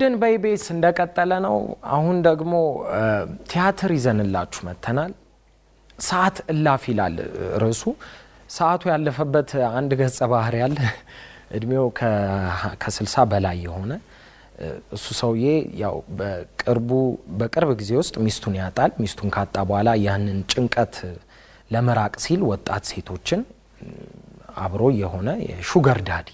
በእሁድን በኢቢኤስ እንደቀጠለ ነው አሁን ደግሞ ቲያትር ይዘንላችሁ መተናል ሰዓት እላፊ ይላል ርዕሱ ሰዓቱ ያለፈበት አንድ ገጸ ባህሪ ያለ እድሜው ከ60 በላይ የሆነ እሱ ሰውዬ ያው በቅርብ ጊዜ ውስጥ ሚስቱን ያጣል ሚስቱን ካጣ በኋላ ያንን ጭንቀት ለመራቅ ሲል ወጣት ሴቶችን አብሮ የሆነ የሹገር ዳዲ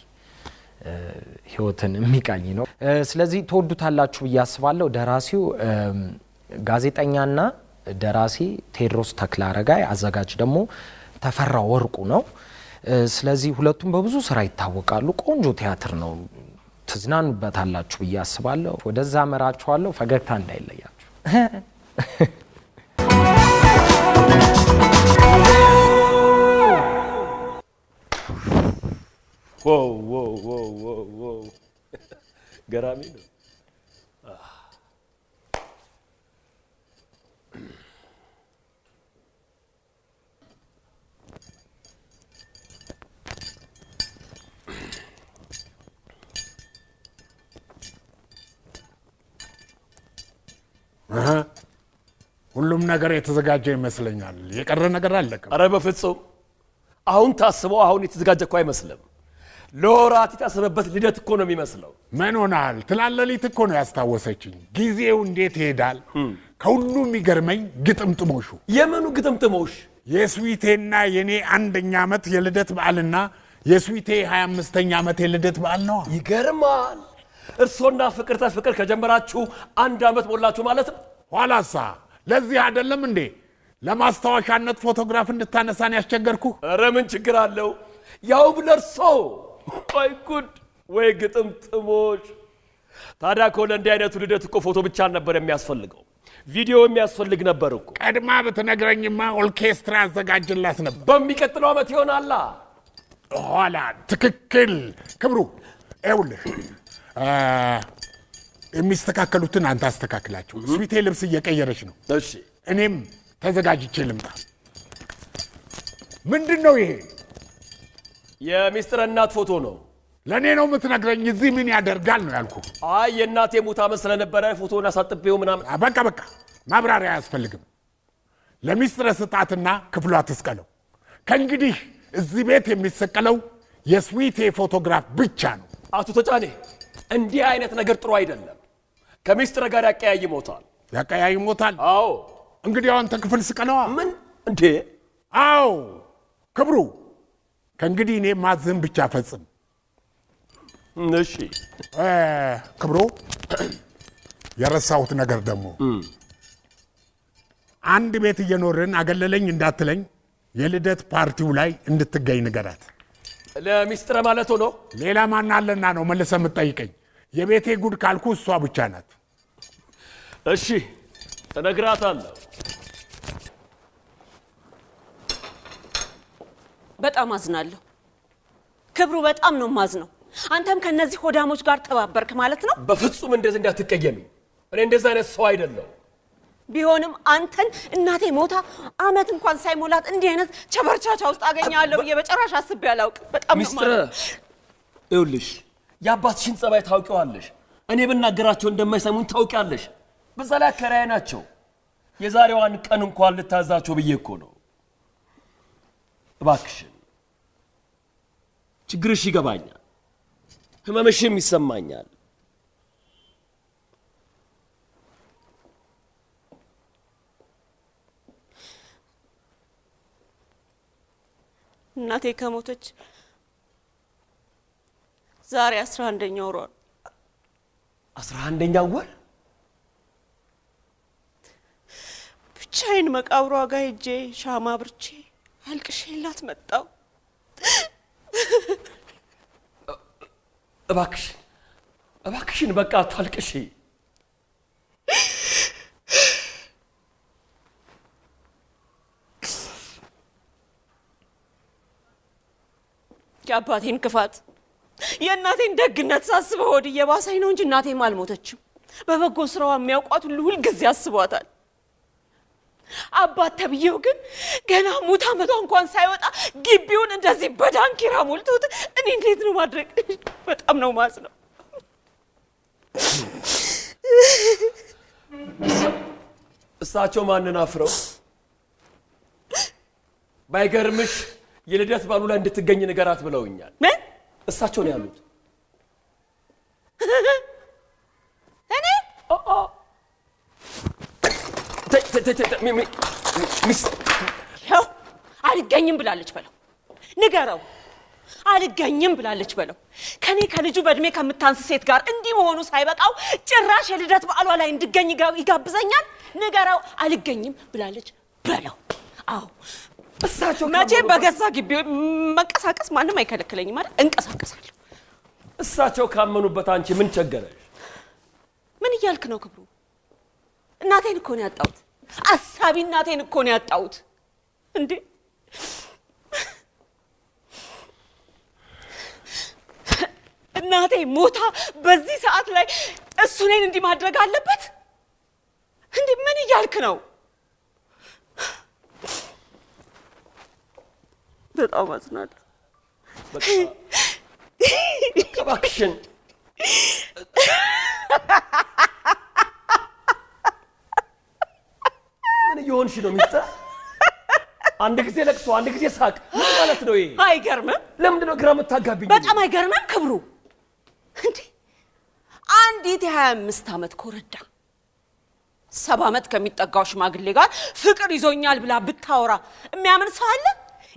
ህይወትን የሚቃኝ ነው ስለዚህ ተወዱታላችሁ ያስባለው ደራሲው ጋዜጠኛና ደራሲ ቴድሮስ ተክላረጋይ አዘጋጅ ደግሞ ተፈራ ወርቁ ነው ስለዚህ ሁለቱም በብዙ ስራ ይታወቃሉ ቆንጆ ቲያትር ነው ትዝናኑበታላችሁ ያስባለው ወደዛ መራችኋለሁ ፈገግታ እንዳይለያችሁ Whoa. Garami no. ሁሉም ነገር የተዘጋጀ ይመስለኛል የቀረ ነገር አለከ አረ በፍጹም አሁን ታስበው አሁን የተዘጋጀ እኮ አይመስልም ሎራት ታስበበት ልደት እኮ ነው የሚመስለው ምን ሆናል ትላለሊት እኮ ነው ያስታወሰችኝ ጊዜው እንዴት ይሄዳል ከሁሉም ይገርመኝ ግጥምጥሞሹ የምኑ ግጥምጥሞሽ የስዊቴና የኔ አንደኛ አመት የልደት በዓልና የስዊቴ 25ኛ አመት የልደት በዓል ነው ይገርማል እርሶና ፍቅር ከጀመራችሁ አንድ አመት ሞላችሁ ማለት ነው ኋላሳ ለዚህ አይደለም እንዴ ለማስተዋሻነት ፎቶግራፍ እንድታነሳን ያስቸገርኩ አረ ምን ችግር አለው ያው ብለርሶ ወይ ጉድ ወይ ግጥምጥሞሽ ታዲያ ኮለንዲ አይነቱ ልደት እኮ ፎቶ ብቻ ነበር የሚያስፈልገው ቪዲዮ የሚያስፈልግ ነበር እኮ ቀድማ በተነግረኝማ ኦርኬስትራ አዘጋጅላት ነበር በሚቀጥለው አመት ይሆናላ ኋላ ትክክል ክብሩ አይውልህ የሚስተካከሉትን አንተ አስተካክላችሁ ስዊቴ ልብስ እየቀየረች ነው እሺ እኔም ተዘጋጅቼ ልምጣ ምንድነው ይሄ የሚስተር እናት ፎቶ ነው ለኔ ነው የምትነግረኝ እዚህ ምን ያደርጋል ነው ያልኩ አይ የእናቴ ሙታ መስለ ነበር ፎቶውን አሳጥቤው ምናምን በቃ ማብራሪያ ያስፈልግም ለሚስተር ስጣትና ክፍሏ ተስቀለው ከእንግዲህ እዚህ ቤት የሚሰቀለው የስዊቴ ፎቶግራፍ ብቻ ነው አቶ ተጫኔ እንዲህ አይነት ነገር ጥሩ አይደለም ከሚስተር ጋር ያቀያይሞታል አዎ እንግዲህ አንተ ክፍል ስቀለዋ ምን እንዴ አዎ ክብሩ ከእንግዲህ እኔ ማዝም ብቻ ፈጽም እሺ ክብሩ የረሳሁት ነገር ደግሞ አንድ ቤት እየኖርን አገለለኝ እንዳትለኝ የልደት ፓርቲው ላይ እንድትገኝ ንገራት ለሚስተር ማለት ሆኖ ሌላ ማን አለና ነው መልሰ የምትጠይቀኝ የቤቴ ጉድ ካልኩ እሷ ብቻ ናት እሺ ተነግራታለሁ በጣም አዝናለሁ ክብሩ በጣም ነው ማዝነው አንተም ከነዚህ ሆዳሞች ጋር ተባበርክ ማለት ነው በፍጹም እንደዚህ እንዳትቀየሚ እኔ እንደዛ አይነት ሰው አይደለም ቢሆንም አንተን እናቴ ሞታ አመት እንኳን ሳይሞላት እንዲህ አይነት ቸበርቻቻ ውስጥ አገኛለሁ በየበጨራሽ አስቤ ያላውቅ በጣም ነው ሚስተር ይውልሽ ያባትሽን ጸባይ ታውቂዋለሽ እኔ በናገራቸው እንደማይሰሙኝ ታውቂያለሽ በዛ ላይ አከራይ ናቸው የዛሬዋን ቀን እንኳን ልታዛቸው በየኮ ነው እባክሽ ችግርሽ ይገባኛል ህመምሽም ይሰማኛል እናቴ ከሞተች ዛሬ 11ኛው ወር 11ኛው ወር ብቻዬን መቃብሯ ጋር ሄጄ ሻማ ብርቼ አልቅሼላት መጣው እባክሽን በቃ አታልቅሺ ያባቴን ክፋት የእናቴን ደግነት ሳስበው ወድ የባሰኝ ነው እንጂ እናቴም አልሞተችም በበጎ ስራዋ የሚያውቋት ሁሉ ጊዜ ያስቧታል አባት ተብየው ግን ገና ሙታ መቶ እንኳን ሳይወጣ ግቢውን እንደዚህ በዳንኪራ ሞልቶት እኔ እንዴት ነው ማድረግ በጣም ነው ማዝነው እሳቸው ማንን አፍረው ባይገርምሽ የልደት ባሉ ላይ እንድትገኝ ንገራት ብለውኛል ምን እሳቸው ነው ያሉት እኔ ሚስ ያው አልገኝም ብላለች በለው ንገረው አልገኝም ብላለች በለው ከኔ ከልጁ በእድሜ ከምታንስ ሴት ጋር እንዲህ መሆኑ ሳይበቃው ጭራሽ የልደት በዓሏ ላይ እንድገኝ ይጋብዘኛል ንገረው አልገኝም ብላለች በለው አው እሳቸው መቼ በገዛ ግቢው መንቀሳቀስ ማንንም አይከለክለኝም ማለት እንቀሳቀሳለሁ እሳቸው ካመኑበት አንቺ ምን ቸገረሽ ምን ይያልክ ነው ክብሩ እናቴን እኮ ነው ያጣሁት አሳቢ እናቴን እኮ ነው ያጣሁት እንዴ እናቴ ሞታ በዚህ ሰዓት ላይ እሱ እኔን እንዲህ ማድረግ አለበት እንዴ ምን ይያልክ ነው በጣም አዝናለሁ ከባክሽን ምን ይሆንሽ ነው ሚስጥር አንድ ጊዜ ለቅሶ አንድ ጊዜ ሳቅ ምን ማለት ነው ይሄ አይገርምም ለምን ነው ግራ መታጋብኝ በጣም አይገርምም ክብሩ እንዴ አንዲት 25 አመት ኮረዳ 7 አመት ከሚጠጋው ሽማግሌ ጋር ፍቅር ይዞኛል ብላ ብታወራ የሚያምን ሰው አለ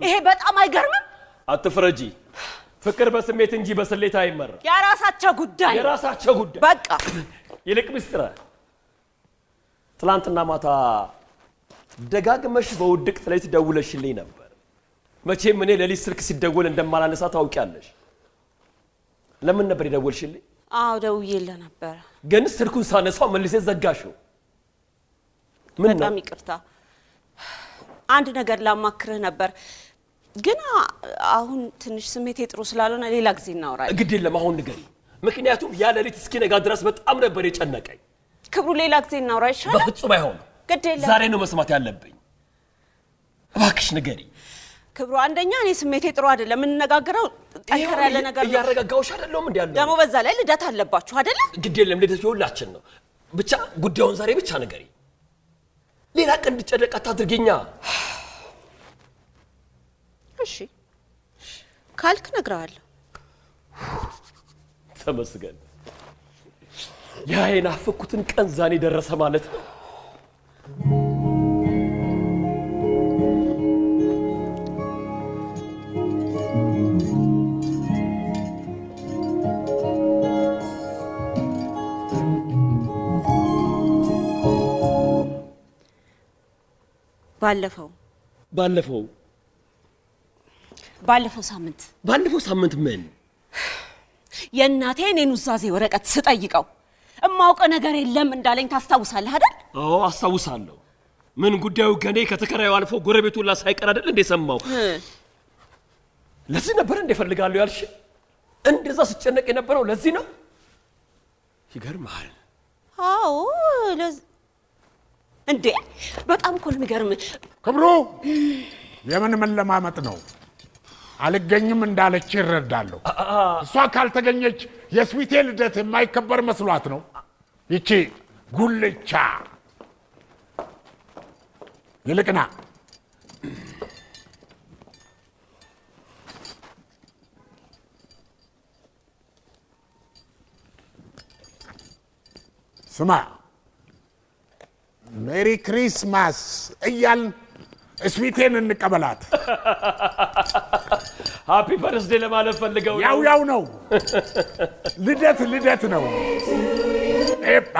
ይሄ በጣም አይገርምም አትፍረጂ ፍቅር በስሜት እንጂ በስሌት አይመራ የራሳቸው ጉዳይ በቃ ይልቅ ሚስጥር ትላንትና ማታ ደጋግመሽ በውድቅ ላይ ትደውለሽልኝ ነበር መቼም እኔ ለሊት ስልክ ሲደወል እንደማላነሳ ታውቂያለሽ ለምን ነበር ይደውልሽልኝ አው ደውዬልህ ነበር ግን ስልኩን ሳነሳው መልሰሽ ዘጋሽው ምን በጣም ይቅርታ አንድ ነገር ላማክርህ ነበር ግን አሁን ትንሽ ስሜቴ ጥሩ ስላልሆነ ሌላ ጊዜ እናወራለን ግድ የለም አሁን ንገሪ ምክንያቱም ያ ለሊት እስኪነጋ ድረስ በጣም ነበር የጨነቀኝ ክብሩ ሌላ ጊዜ እናወራ ይሻላል በፍጹም አይሆንም ግድ የለም ዛሬ ነው መስማት ያለብኝ እባክሽ ንገሪ ክብሩ አንደኛ እኔ ስሜቴ ጥሩ አይደለም እንነጋገረው ጠንከር ያለ ነገር እያረጋጋውሽ አይደለም እንዴ ያለው ደሞ በዛ ላይ ልደት አለባችሁ አይደለ ግድ የለም ልደት ይሁላችን ነው ብቻ ጉዳዩን ዛሬ ብቻ ንገሪ ሌላ ቀን እንድጨነቅ አታድርጊኛ እሺ ካልክ ነግራለሁ ተመስገን ያ የናፈኩትን ቀን ዛሬ ደረሰ ማለት ነው ባለፈው ሳምንት ምን የእናቴ እኔን ውሳዜ ወረቀት ስጠይቀው እማውቀ ነገር የለም እንዳለኝ ታስታውሳለህ አይደል አዎ አስታውሳለሁ ምን ጉዳዩ ገኔ ከተከራዩ አልፎ ጎረቤቱ ላ ሳይቀር አይደል እንደሰማው ለዚህ ነበር እንደፈልጋለሁ ያልሽ እንደዛ ስጨነቅ የነበረው ለዚህ ነው ይገርማል አዎ እንዴ በጣም እኮ የሚገርም ክብሩ የምን መለማመጥ ነው አልገኝም እንዳለች ይረዳለሁ እሷ ካልተገኘች የስዊቴ ልደት የማይከበር መስሏት ነው ይቺ ጉልቻ ይልቅና ስማ ሜሪ ክሪስማስ እያልን ስዊቴን እንቀበላት ሃፒ በርዝዴ ለማለት ፈልገው ያው ነው ልደት ነው ኤፓ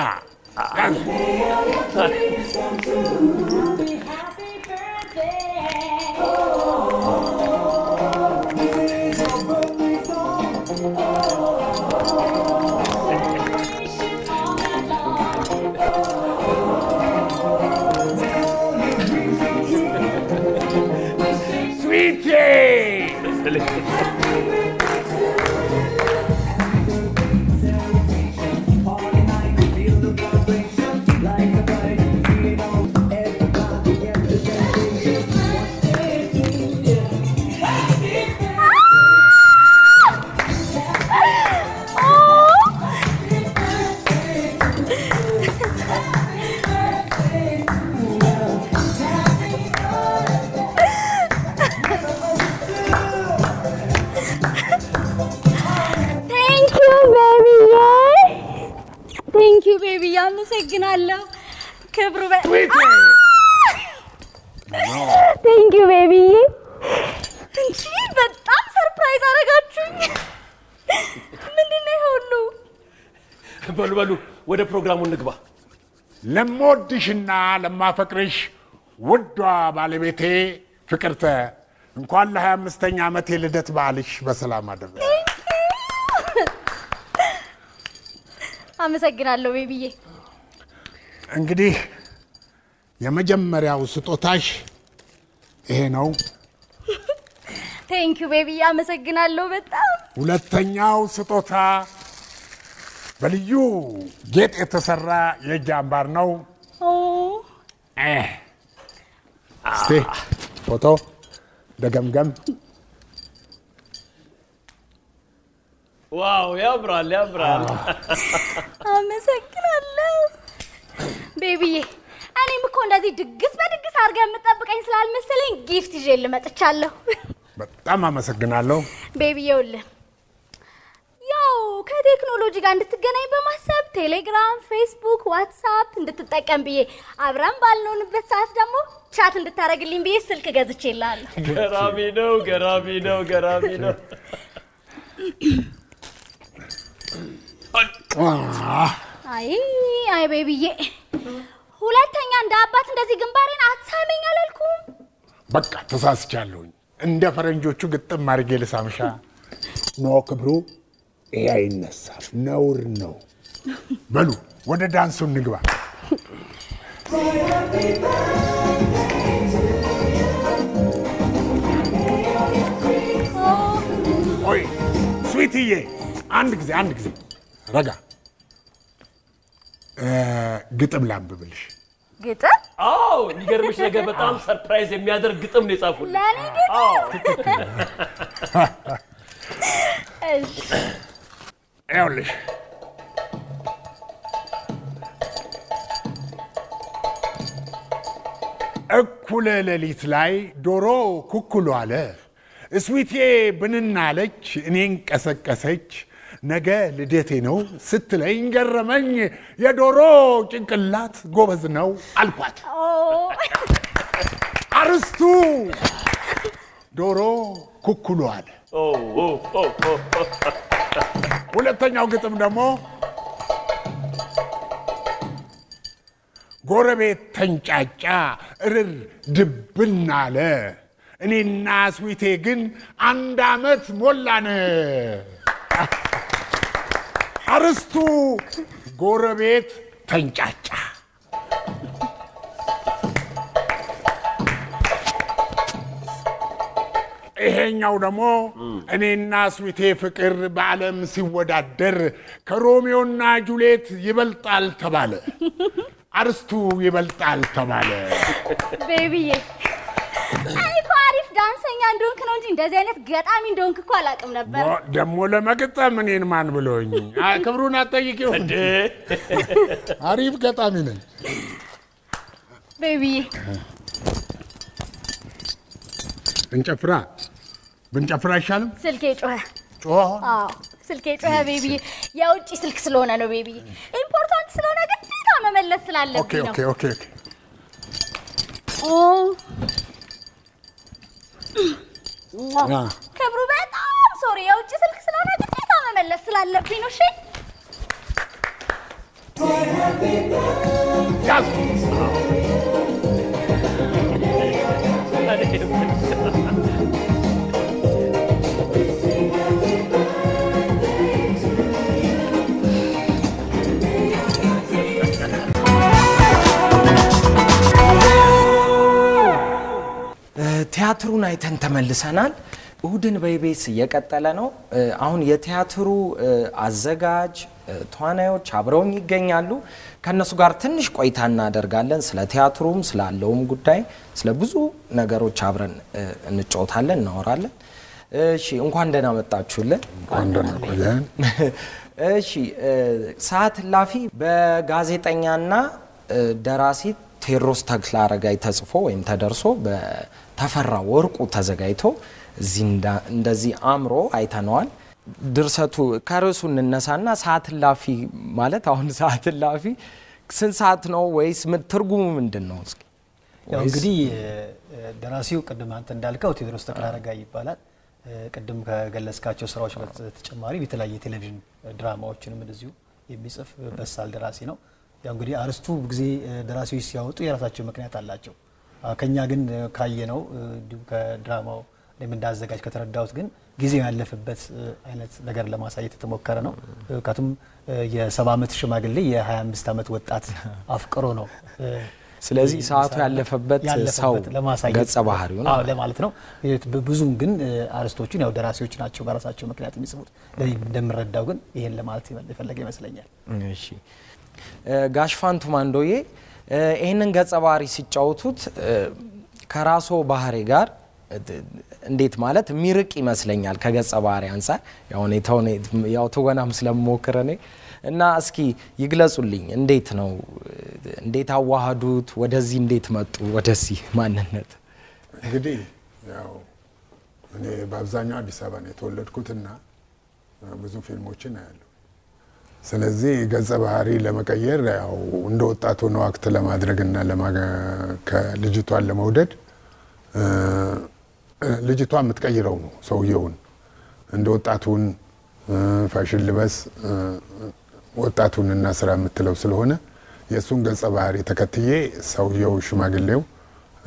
አመሰግናለሁ ክብሩ Thank you baby እንጂ በጣም ሰርፕራይዝ አረጋችሁኝ ምንድነው ሁሉ በሉ ወደ ፕሮግራሙ እንግባ ለሞድሽና ለማፈቅርሽ ውዷ ባለቤቴ ፍቅርተ እንኳን ለ25ኛ ዓመት የልደት በዓልሽ በሰላም አደረሰ አመሰግናለሁ ቤቢዬ እንግዲህ የመጀመሪያው ስጦታሽ ይሄ ነው Thank you baby አመሰግናለሁ በጣም ሁለተኛው ስጦታ በልዩ ጌጥ የተሰራ የእጅ አምባር ነው እስቲ ፎቶ ደገምገም ዋው ያብራል አመሰግናለሁ ቤቢዬ እኔም እኮ እንደዚህ ድግስ በድግስ አድርገህ የምትጠብቀኝ ስላልመሰለኝ ጊፍት ይዤ ልመጥቻለሁ በጣም አመሰግናለሁ ቤቢዬውል ያው ከቴክኖሎጂ ጋር እንድትገናኝ በማሰብ ቴሌግራም ፌስቡክ ዋትስአፕ እንድትጠቀም ብዬ አብራም ባልነውበት ሰዓት ደግሞ ቻት እንድታረግልኝ ብዬ ስልክ ገዝቼልሃለሁ ገራሚ ነው አይ ቤቢዬ ሁለተኛ እንደ አባት እንደዚህ ግንባሬን አትሳመኝ አላልኩም በቃ ተሳስቻለሁ እንደ ፈረንጆቹ ግጥም አድርጌ ልሳምሻ ኖ ክብሩ ይሄ አይነሳም ነውር ነው በሉ ወደ ዳንሱ እንግባ ኦይ ስዊትዬ አንድ ጊዜ ረጋ ግጥም ላንብብልሽ ግጥም አዎ የሚገርምሽ ነገር በጣም ሰርፕራይዝ የሚያደርግ ግጥም ነው የጻፉልኝ ለኔ ግጥም ይኸውልሽ እኩለ ሌሊት ላይ ዶሮ ኩኩሉ አለ ስዊቴ ብንናለች እኔን ቀሰቀሰች ነገ ልደቴ ነው ስትለኝ ገረመኝ የዶሮ ጭንቅላት ጎበዝ ነው አልኳት አርስቱ ዶሮ ኩኩሉ አለ ሁለተኛው ግጥም ደግሞ ጎረቤት ተንጫጫ እርር ድብና አለ እኔና ስዊቴ ግን አንድ አመት ሞላን አርስቱ ጎረቤት ተንጫጫ ይሄኛው ደግሞ እኔና ስዊቴ ፍቅር በዓለም ሲወዳደር ከሮሚዮና ጁሊየት ይበልጣል ተባለ አርስቱ ይበልጣል ተባለ ቤቢዬ አይኮ አሪፍ ዳንሰኛ እንደሆንክ ነው እንጂ እንደዚህ አይነት ገጣሚ እንደሆንክ እኮ አላውቅም ነበር ደሞ ለመግጠም እኔን ማን ብሎኝ ክብሩን አጠይቂው እንዴ አሪፍ ገጣሚ ነኝ ቤቢዬ ብንጨፍራ አይሻልም ስልኬ ጮኸ አዎ ስልኬ ጮኸ ቤቢዬ የውጪ ስልክ ስለሆነ ነው ቤቢዬ ኢምፖርታንት ስለሆነ ግዴታ መመለስ ስላለብኝ ነው ኦኬ ክብሩ በጣም ሶሪ የውጪ ስልክ ስለሆነ ግዴታ መመለስ ስላለብኝ ነው እሺ ቲያትሩን አይተን ተመልሰናል እሁድን በኢቢኤስ እየቀጠለ ነው አሁን የቲያትሩ አዘጋጅ ተዋናዮች አብረውኝ ይገኛሉ ከነሱ ጋር ትንሽ ቆይታ እናደርጋለን ስለ ቲያትሩም ስላለውም ጉዳይ ስለ ብዙ ነገሮች አብረን እንጫወታለን እናወራለን እሺ እንኳን ደህና መጣችሁልን እንኳን ደህና ቆየን እሺ ሰዓት ላፊ በጋዜጠኛና ደራሲ ቴዎድሮስ ተክለአረጋይ ተጽፎ ወይም ተደርሶ በተፈራ ወርቁ ተዘጋጅቶ እንደዚህ አምሮ አይተነዋል ድርሰቱ ከርሱ እንነሳና ሰዓት ላፊ ማለት አሁን ሰዓት ላፊ ስንት ሰዓት ነው ወይስ ትርጉሙ ምንድነው እስኪ ያው እንግዲህ ደራሲው ቅድም አንተ እንዳልከው ቴዎድሮስ ተክለአረጋይ ይባላል ቅድም ከገለጽካቸው ስራዎች በተጨማሪ የተለያየ ቴሌቪዥን ድራማዎችንም እንደዚሁ የሚጽፍ በሳል ደራሲ ነው ያው እንግዲህ አርስቱ ጊዜ ደራሲዎች ሲያወጡ የራሳቸው ምክንያት አላቸው ከኛ ግን ካየነው ከድራማው ለምንዳዘጋጅ ከተረዳውት ግን ጊዜው ያለፈበት አይነት ነገር ለማሳየት ተሞከረ ነው ካቱም የ70 ዓመት ሽማግሌ የ25 ዓመት ወጣት አፍቅሮ ነው ስለዚህ ሰዓቱ ያለፈበት ሰው ገጸ ባህሪው ነው ለማለት ነው ብዙም ግን አርስቶቹን ያው ደራሲዎች ናቸው በራሳቸው ምክንያት የሚጽፉት እንደምረዳው ግን ይሄን ለማለት ይፈልግ ይመስለኛል እሺ ጋሽ ፋንቱ ማንዶዬ ይሄንን ገጸ ባህሪ ሲጫወቱት ከራሶ ባህሪ ጋር እንዴት ማለት ሚርቅ ይመስለኛል ከገጸ ባህሪ አንፃር ያው ተወናም ስለምሞክረኔ እና እስኪ ይግለጹልኝ እንዴት አዋሃዱት ወደዚህ እንዴት መጡ ወደዚህ ማንነት እንግዲህ ያው እኔ በአብዛኛው አዲስ አበባ ነው የተወለድኩትና ብዙ ፊልሞችን አያለሁ ስለዚህ ገጸ ባህሪ ለመቀየር ያው እንደ ወጣቱ ነው አክት ለማድረግና ከልጅቷን ለመውደድ ልጅቷ የምትቀይረው ነው ሰውየውን እንደ ወጣቱን ፋሽን ልበስ ወጣቱንና ስራ የምትለው ስለሆነ የሱን ገጸ ባህሪ ተከትዬ ሰውየው ሽማግሌው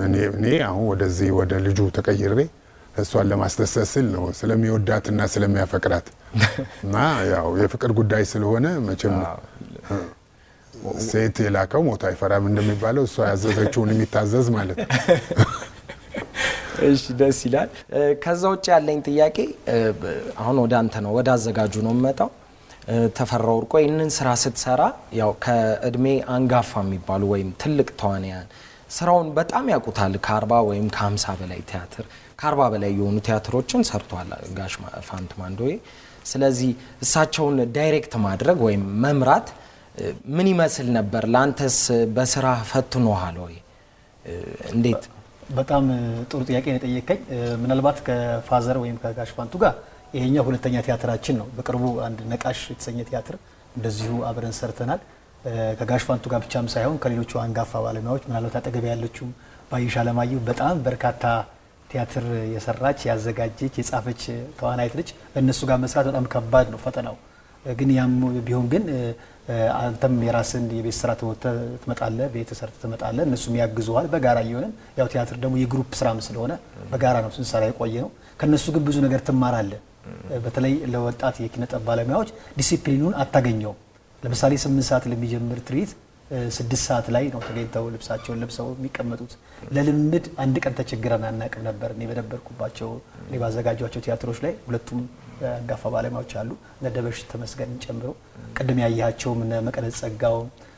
እኔ አሁን ወደዚህ ወደ ልጁ ተቀይሬ እሷን ለማስተሰስል ነው ስለሚወዳትና ስለሚያፈቅራት እና ያው የፍቅር ጉዳይ ስለሆነ መቼም ሴት የላከው ሞት አይፈራም እንደሚባለው እሷ ያዘዘችውን የሚታዘዝ ማለት ነው እሺ ደስ ይላል ከዛ ውጭ ያለኝ ጥያቄ አሁን ወደ አንተ ነው ወደ አዘጋጁ ነው መጣው ተፈራው ወርቆ ይሄንን ስራ ስትሰራ ያው ከእድሜ አንጋፋ የሚባሉ ወይም ትልቅ ተዋንያን ስራውን በጣም ያቁታል ከ40 ወይም ከ50 በላይ ቲያትር ከ40 በላይ የሆኑ ቲያትሮችን ሰርቷል ጋሽ ፋንቱ ማንዶዬ ስለዚህ እሳቸውን ዳይሬክት ማድረግ ወይም መምራት ምን ይመስል ነበር ላንተስ በስራ ፈትኖሃል ወይ እንዴት በጣም ጥሩ ጥያቄ ነው ጠየቀኝ ምናልባት ከፋዘር ወይም ከጋሽ ፋንቱ ጋር ይሄኛው ሁለተኛ ቲያትራችን ነው በቅርቡ አንድ ነቃሽ የተሰኘ ቲያትር እንደዚሁ አብረን ሰርተናል ከጋሽ ፋንቱ ጋር ብቻም ሳይሆን ከሌሎቹ አንጋፋ ባለሙያዎች ምናልባት አጠገብ ያለችው ባይሻ ለማየው በጣም በርካታ ቲያትር የሰራች ያዘጋጀች የጻፈች ተዋናይት ልጅ እነሱ ጋር መስራት በጣም ከባድ ነው ፈተናው ግን ያም ቢሆን ግን አንተም የራስን የቤት ስራ ትመጣለህ ቤት ሰርተ ትመጣለህ እነሱም ያግዙዋል በጋራ ይሆነን ያው ቲያትር ደግሞ የግሩፕ ስራም ስለሆነ በጋራ ነው ስንሰራ የቆየ ነው ከነሱ ግን ብዙ ነገር ትማራለህ በተለይ ለወጣት የኪነጥበብ ባለሙያዎች ዲሲፕሊኑን አታገኘው ለምሳሌ 8 ሰዓት ለሚጀምር ትርኢት 6 ሰዓት ላይ ነው ተገኝተው ልብሳቸውን ለብሰው የሚቀመጡት ለልምድ አንድ ቀን ተቸግረን አናቅም ነበር እኔ በደበርኩባቸው እኔ ባዘጋጇቸው ቲያትሮች ላይ ሁለቱም አንጋፋ ባለሙያዎች አሉ ነደበሽ ተመስገን ጨምሮ ቀደም ያያቸው ምን መቀደስ ጸጋው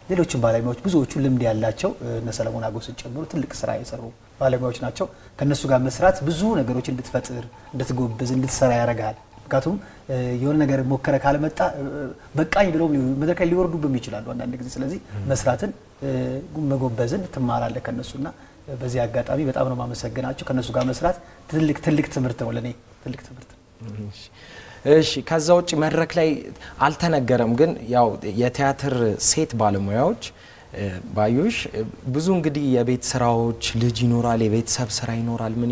ሌሎችም ባለሙያዎች ብዙዎቹ ልምድ ያላቸው እነ ሰለሞን አጎስን ጨምሮ ትልቅ ስራ የሰሩ ባለሙያዎች ናቸው ከነሱ ጋር መስራት ብዙ ነገሮች እንድትፈጥር እንድትጎበዝ እንድትሰራ ያረጋል ምክንያቱም የሆነ ነገር ሞከረ ካልመጣ በቃኝ ብለው መድረክ ላይ ሊወርዱብም ይችላሉ አንዳንድ ጊዜ ስለዚህ መስራትን መጎበዝን ትማራለህ ከነሱና በዚህ አጋጣሚ በጣም ነው ማመሰግናቸው ከነሱ ጋር መስራት ትልቅ ትምህርት ነው ለኔ ትልቅ ትምህርት እሺ ከዛ ውጪ መድረክ ላይ አልተነገረም ግን ያው የቲያትር ሴት ባለሙያዎች ባዩሽ ብዙ እንግዲህ የቤት ስራዎች ልጅ ይኖራል የቤተሰብ ስራ ይኖራል ምን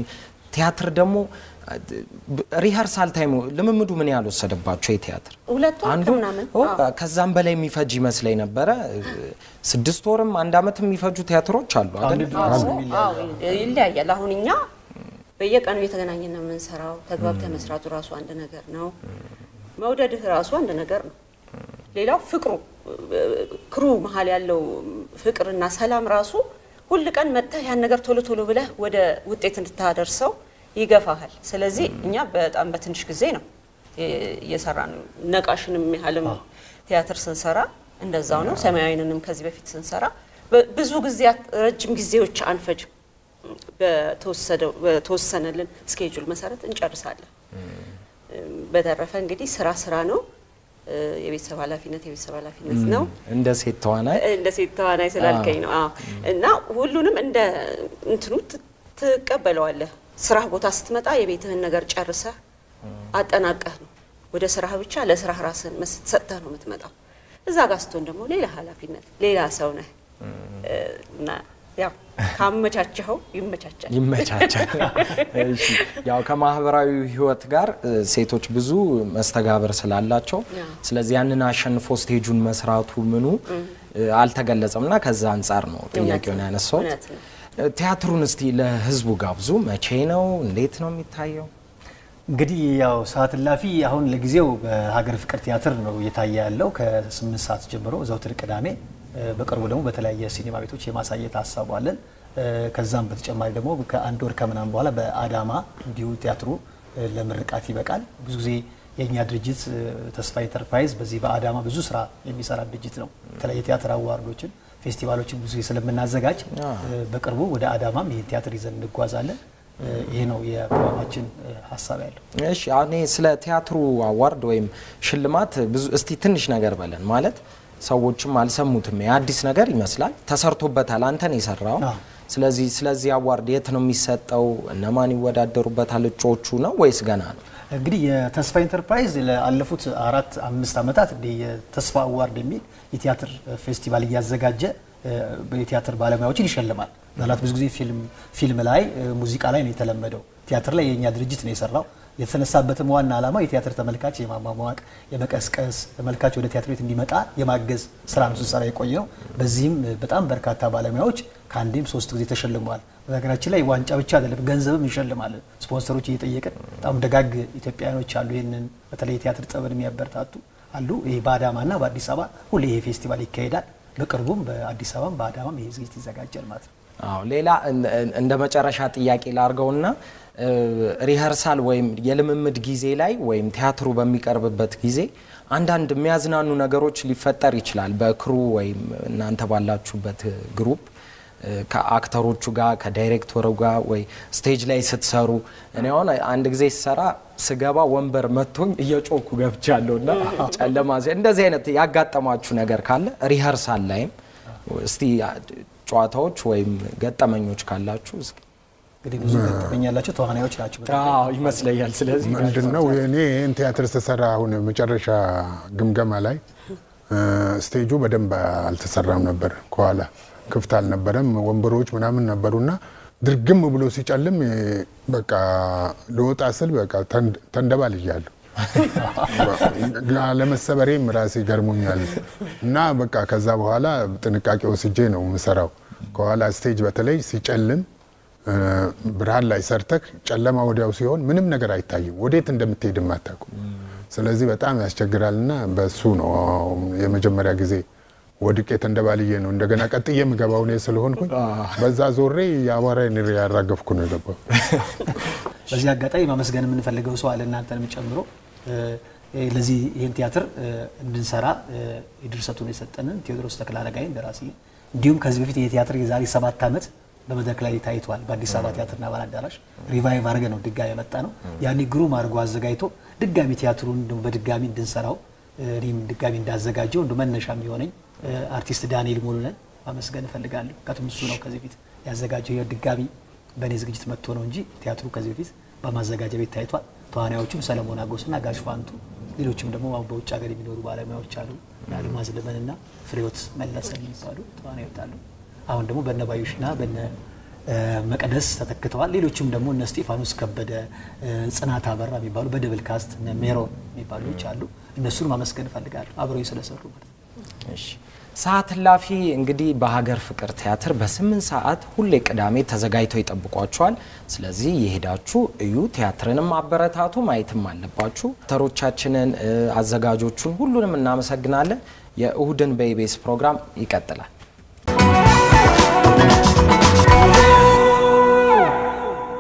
ቲያትር ደግሞ ሪሃርሳል ታይም ለምምዱ ምን ያህል ወሰደባቸው የቲያትር ሁለት ወር ምናምን ከዛም በላይ የሚፈጅ ይመስለኝ ነበር 6 ወርም 1 አመት የሚፈጁ ቲያትሮች አሉ አይደል አዎ ይለያያል አሁን እኛ በየቀኑ እየተገናኘን ነው የምንሰራው ተግባብተን መስራቱ ራሱ አንድ ነገር ነው መውደድህ ራሱ አንድ ነገር ነው ሌላው ፍቅሩ ክሩ መሃል ያለው ፍቅርና ሰላም ራሱ ሁሉ ቀን መጥተህ ያን ነገር ቶሎ ብለህ ወደ ውጤት እንድታደርሰው ይገፋሃል ስለዚህ እኛ በጣም በትንሽ ጊዜ ነው እየሰራን ነቃሽንም ያህልም ቲያትር ስንሰራ እንደዛው ነው ሰማያዊንንም ከዚህ በፊት ስንሰራ ብዙ ጊዜ ረጅም ጊዜዎች አንፈጅም በተወሰነልን ስኬጁል መሰረት እንጨርሳለን በተረፈ እንግዲህ ስራ ነው የቤተሰብ ኃላፊነት ነው እንደ ሴት ተዋናይ ስላልከኝ ነው እና ሁሉንም እንደ እንትኑ ተቀበለዋለህ ስራ ቦታ ስትመጣ የቤትህን ነገር ጨርሰህ አጠናቀህ ነው ወደ ስራህ ብቻ ለስራህ ራስን መስጠት ነው የምትመጣው እዛ ጋር ስትሆን ደግሞ ሌላ ኃላፊነት ሌላ ሰው ነህ እና ያው ካመቻቸው ይመቻቻል እሺ ያው ከማህበራዊ ህይወት ጋር ሴቶች ብዙ መስተጋብር ስላላቸው ስለዚህ ያንን አሸንፎ ስቴጁን መስራቱ ምኑ አልተገለጸምና ከዛ አንፃር ነው ጥያቄውን ያነሳው ቲያትሩን እስቲ ለህዝቡ ጋብዙ መቼ ነው እንዴት ነው የሚታየው እንግዲህ ያው ሰዓት እላፊ አሁን ለጊዜው በሀገር ፍቅር ቲያትር ነው እየታየ ያለው ከ8 ሰዓት ጀምሮ ዘውትር ቅዳሜ በቅርቡ ደግሞ በተለያየ ሲኒማ ቤቶች የማሳየት ሐሳቡ አለን ከዛም በተጨማሪ ደግሞ ከአንድ ወር ከምናምን በኋላ በአዳማ እንዲሁ ቲያትሩ ለምርቃት ይበቃል ብዙ ጊዜ የኛ ድርጅት ተስፋ ኢንተርፕራይዝ በዚህ በአዳማ ብዙ ስራ የሚሰራ ድርጅት ነው የተለያየ ቲያትር አዋርዶችን ፌስቲቫሎችን ብዙ ስለምናዘጋጅ በቅርቡ ወደ አዳማም ይሄን ቲያትር ይዘን እንጓዛለን ይሄ ነው የፕሮግራማችን ሐሳብ ያለው እሺ አኔ ስለ ቲያትሩ አዋርድ ወይም ሽልማት ብዙ እስቲ ትንሽ ነገር በለን ማለት ሰዎችም አልሰሙትም የአዲስ ነገር ይመስላል ተሰርቶበታል አንተን ይሰራው ስለዚህ አዋርድ የት ነው የሚሰጠው እነማን ይወዳደሩበታል እጮቹ ነው ወይስ ገና ነው እንግዲህ የተስፋ ኢንተርፕራይዝ ለአለፉት 4-5 አመታት የተስፋ አዋርድ የሚል የቲያትር ፌስቲቫል ያዘጋጀ በቲያትር ባለሙያዎችን ይሸልማል ማለት ብዙ ጊዜ ፊልም ላይ ሙዚቃ ላይ ነው የተለመደው ቲያትር ላይ የኛ ድርጅት ነው የሰራው የተነሳበትም ዋና ዓላማ የቲያትር ተመልካች የማማማቅ የመቀስቀስ ተመልካች ወደ ቲያትር ቤት እንዲመጣ የማገዝ ስራ ነው ሲሰራ የቆየው በዚህም በጣም በርካታ ባለሙያዎች ካንዴም 3 ጊዜ ተሸልመዋል በነገራችን ላይ ዋንጫ ብቻ አይደለም ገንዘብም ይሸልማል ስፖንሰሮች እየጠየቀን በጣም ደጋግ ኢትዮጵያኖች አሉ ይሄንን በተለይ ቲያትር ጥበብን የሚያበረታቱ አሉ ይሄ በአዳማና በአዲስ አበባ ሁሌ ይሄ ፌስቲቫል ይካሄዳል በቅርቡም በአዲስ አበባም በአዳማም ይሄ ዝግጅት ይዘጋጃል ማለት ነው አዎ ሌላ እንደ መጨረሻ ጥያቄ ላርገውና ሪሀርሳል ወይም የልምምድ ጊዜ ላይ ወይም ቲያትሩ በሚቀርብበት ጊዜ አንዳንድ የሚያዝናኑ ነገሮች ሊፈጠር ይችላል በክሩ ወይም እናንተ ባላችሁበት ግሩፕ ከአክተሮቹ ጋር ከዳይሬክተሩ ጋር ወይ ስቴጅ ላይ ስትሰሩ እኔ አሁን አንድ ጊዜ ሰራ ስገባ ወንበር መጥቶኝ እየጮኩ ገብቻለሁና ጨለማ እንደዚህ አይነት ያጋጠማችሁ ነገር ካለ ሪሀርሳል ላይም እስቲ ጨዋታዎች ወይም ገጠመኞች ካላችሁ እስኪ እንግዲህ ብዙ ገጠመኝ ያላችሁ ተዋናዮች ናቸው አዎ ይመስለኛል ስለዚህ ምንድነው እኔ ቲያትር ተሰራ አሁን መጨረሻ ግምገማ ላይ ስቴጁ በደንብ አልተሰራም ነበር ከኋላ ክፍት አልነበረም ወንበሮች ምናምን ነበሩና ድርግም ብሎ ሲጨልም በቃ ለወጣ ስል በቃ ተንደባልያለሁ ለመሰበሬም ራሴ ገርሞኛል እና በቃ ከዛ በኋላ ጥንቃቄ ወስጄ ነው ምሰራው ከኋላ ስቴጅ በተለይ ሲጨልም ብርሃን ላይ ሰርተክ ጨለማ ወዲያው ሲሆን ምንም ነገር አይታይም ወዴት እንደምትሄድ ማታውቁ ስለዚህ በጣም ያስቸግራልና በሱ ነው የመጀመሪያ ጊዜ ወድቄ ተንደባልዬ ነው እንደገና ቀጥዬ ምገባው ነው ስለሆንኩኝ በዛ ዞሬ ያዋራኝ ያራገፍኩ ነው የገባው በዚህ አጋጣሚ ማመስገን የምንፈልገው ሰው አለ እናንተንም ጨምሮ ለዚህ ይሄን ቲያትር እንድንሰራ የድርሰቱን የሰጠንን ቴዎድሮስ ተክለአረጋይ እንደራሲ እንዲሁም ከዚህ በፊት የቲያትር የዛሬ 7 አመት በመድረክ ላይ ታይቷል በአዲስ አበባ ቲያትርና ባህል አዳራሽ ሪቫይቭ አርገ ነው ድጋሚ የመጣ ነው ያኒ ግሩም አርጎ አዘጋጅቶ ድጋሚ ቲያትሩን በድጋሚ እንድንሰራው እኔም ድጋሚ እንዳዘጋጀው እንደመነሻም ይሆነኝ አርቲስት ዳንኤል ሙሉነን ማመስገን ፈልጋለሁ ከትምሱ ነው ከዚህ በፊት ያዘጋጀው ድጋሚ በኔ ዝግጅት መጥቶ ነው እንጂ ቲያትሩ ከዚህ በፊት በማዘጋጀ ቤት ታይቷል ተዋናዮቹም ሰለሞን አጎስና ጋሽ ፋንቱ ሌሎችም ደግሞ በውጭ ሀገር የሚኖሩ ባለሙያዎች አሉ አልማዝ ለመንና ፍሬዎት መለሰ የሚባሉ ተዋናዮች አሉ አሁን ደግሞ በነባዩሽና በነ መቀደስ ተተክተዋል ሌሎችም ደግሞ እነ ስቲፋኖስ ከበደ ጽናት አበራ የሚባሉ በደብል ካስት እነ ሜሮን የሚባሉች አሉ እነሱን ማመስገን ፈልጋለሁ አብረው ስለሰሩ ማለት እሺ ሰዓት እላፊ እንግዲህ በሀገር ፍቅር ቲያትር በ8 ሰዓት ሁሌ ቅዳሜ ተዘጋጅተው ይጠብቋቸዋል ስለዚህ ይሄዳችሁ እዩ ቲያትርንም አበረታቱ ማየትም አለባችሁ ተሮቻችንን አዘጋጆቹን ሁሉንም እናመሰግናለን የእሁድን በኢቢኤስ ፕሮግራም ይቀጥላል